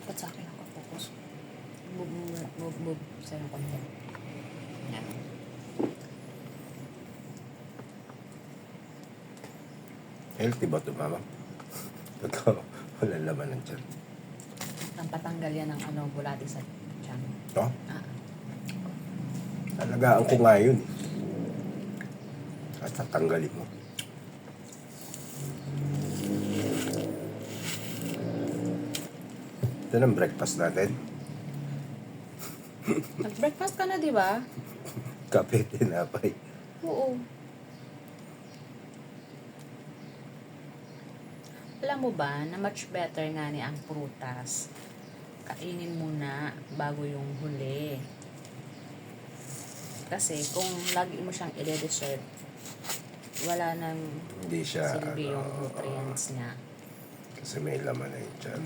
Ba't sa akin nakapokus? Move sa'yo ng konti. Yan. Healthy ba ito, mama? Pagka walang laman ng tiyan. Ang patanggal yan ng bulati sa tiyan. Ito? Ah. Alagaan ko nga yun. At tatanggalin mo. Ito ng breakfast natin. Nag-breakfast ka na, di ba? Kape, tinapay. Oo. Alam mo ba na much better nga ni ang prutas? Kainin muna bago yung huli. Kasi kung lagi mo siyang i-dessert, wala nang Hindi siya, silbi yung nutrients niya. kasi may laman na yung tiyan.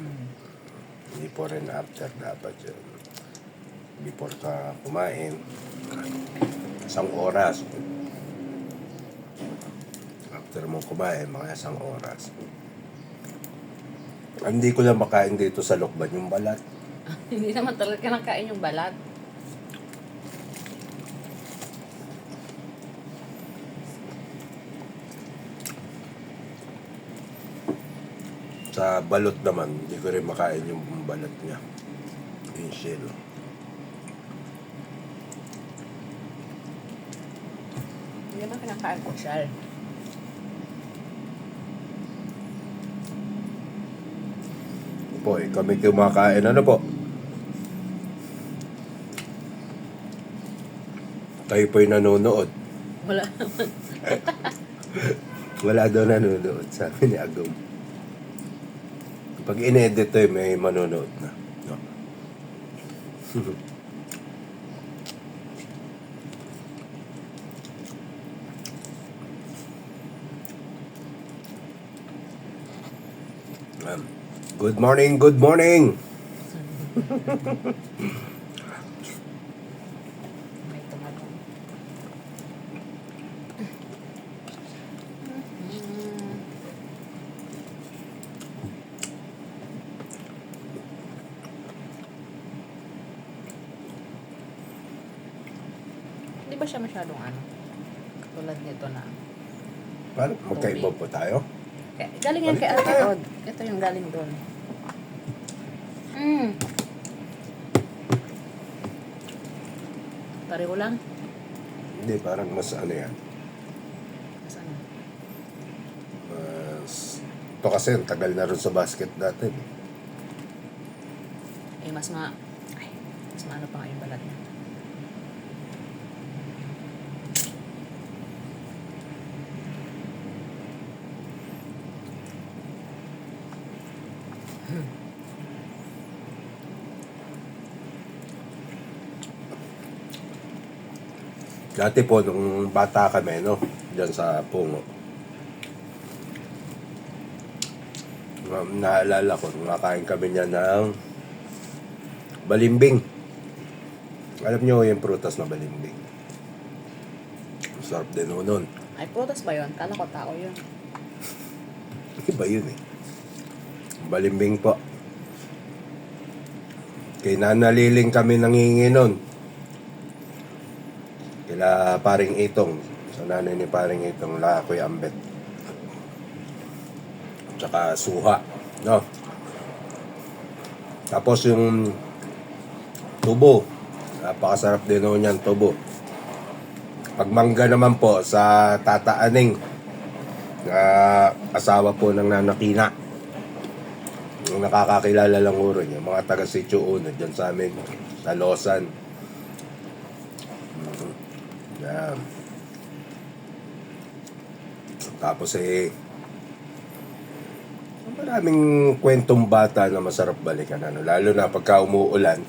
Before and after dapat yun. Before ka kumain, 1 oras. After mo kumain, mga 1 oras. Hindi ko lang makain dito sa Lokban yung balat. Hindi naman talaga kinakain yung balat. Sa balot naman, hindi ko rin makain yung balat niya. Yung shell. Hindi naman kinakain ko siya. Po, kami kumakain. Ano po? Kayo po'y nanonood. Wala naman. Wala daw nanonood, sabi ni Agum. Pag in-edit to, may manonood na. No? Good morning, good morning! May tumatong. Hindi ba siya masyadong tulad nito na Paano? Magkaiba po tayo? galing yan kay Balik Ate tayo. Od. Ito yung galing doon. Pareho lang. Hindi, parang mas ano yan. Mas ano? Ito kasi, ang tagal na rin sa basket natin. Mas maano pa nga yung balat niya. Dati po, nung bata kami, no? Diyan sa Pungo. Naalala ko, nakain kami niya ng balimbing. Alam niyo yung prutas na balimbing. Sarap din nun. Ay, prutas ba yun? Kala ko tao yun. Iba yun eh. Balimbing po. Kay nanaliling kami nangingi nun. Kila paring Itong. Sa nanay ni paring Itong, Lakoy Ambet. Tsaka Suha. No? Tapos yung tubo. Napakasarap din nun yan, tubo. Pagmangga naman po sa Tata Aning, na asawa po ng Nanakina. Yung nakakakilala lang uro niya, mga taga Sitio Uno, dyan sa amin, sa Losan. Yan. Tapos maraming kwentong bata na masarap balikan. Lalo na pagka umuulan.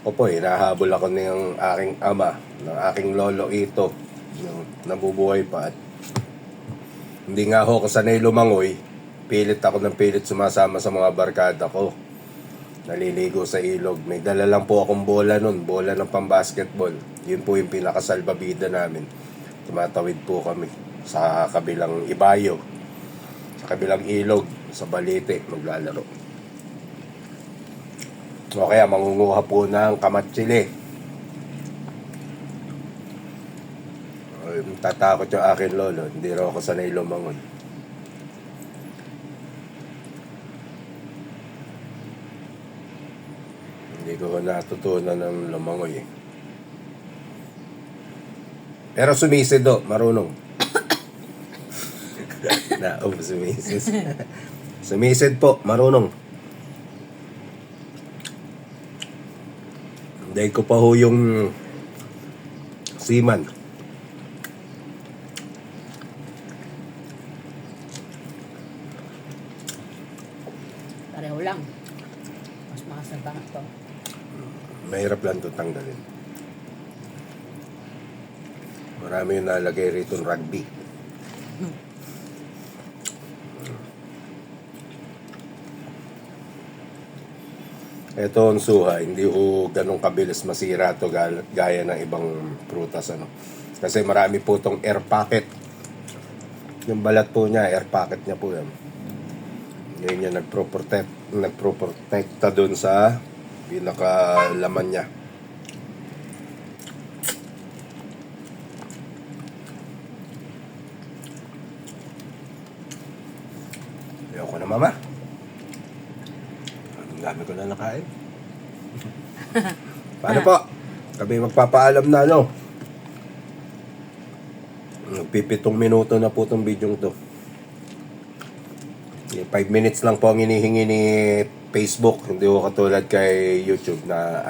Opo, hinahabol ako ng aking ama, ng aking lolo Ito, yung nabubuhay pa. At hindi nga ako sanay lumangoy, pilit ako ng pilit sumasama sa mga barkada ko. Naliligo sa ilog. May dala lang po akong bola nun, bola ng pambasketball. Yun po yung pinakasalbabida namin. Tumatawid po kami sa kabilang ibayo, sa kabilang ilog, sa Balite, maglalaro. O kaya mangunguha po ng kamatsili. Tatakot yung akin lolo, hindi raw ako sanay lumangoy. Hindi ko natutunan ng lumangoy eh. Pero sumisid do, marunong. Sumisid. Sumisid po, marunong. Hindi ko pa ho yung seaman. Pareho lang. Mas makasabang ito. Mahirap lang ito tanggalin. Marami yung nalagay rito ng rugby. Ito ang suha, hindi ko ganun kabilis masira to gaya ng ibang prutas ano. Kasi marami po tong air pocket. Yung balat po niya, air pocket niya po yan. Yun yung nagproprotekta dun sa pinakalaman niya. Ayoko na mama. Ang dami ko na nakain. Paano po? Kami magpapaalam na ano. Nagpipitong minuto na po itong video to. 5 minutes lang po ang inihingi ni Facebook. Hindi ko katulad kay YouTube na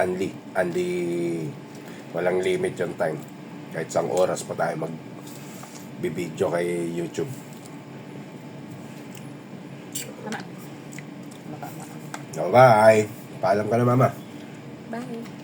walang limit yung time. Kahit isang oras pa tayo mag-video kay YouTube. Tama. Baka. Bye! Paalam ka na mama. Bye.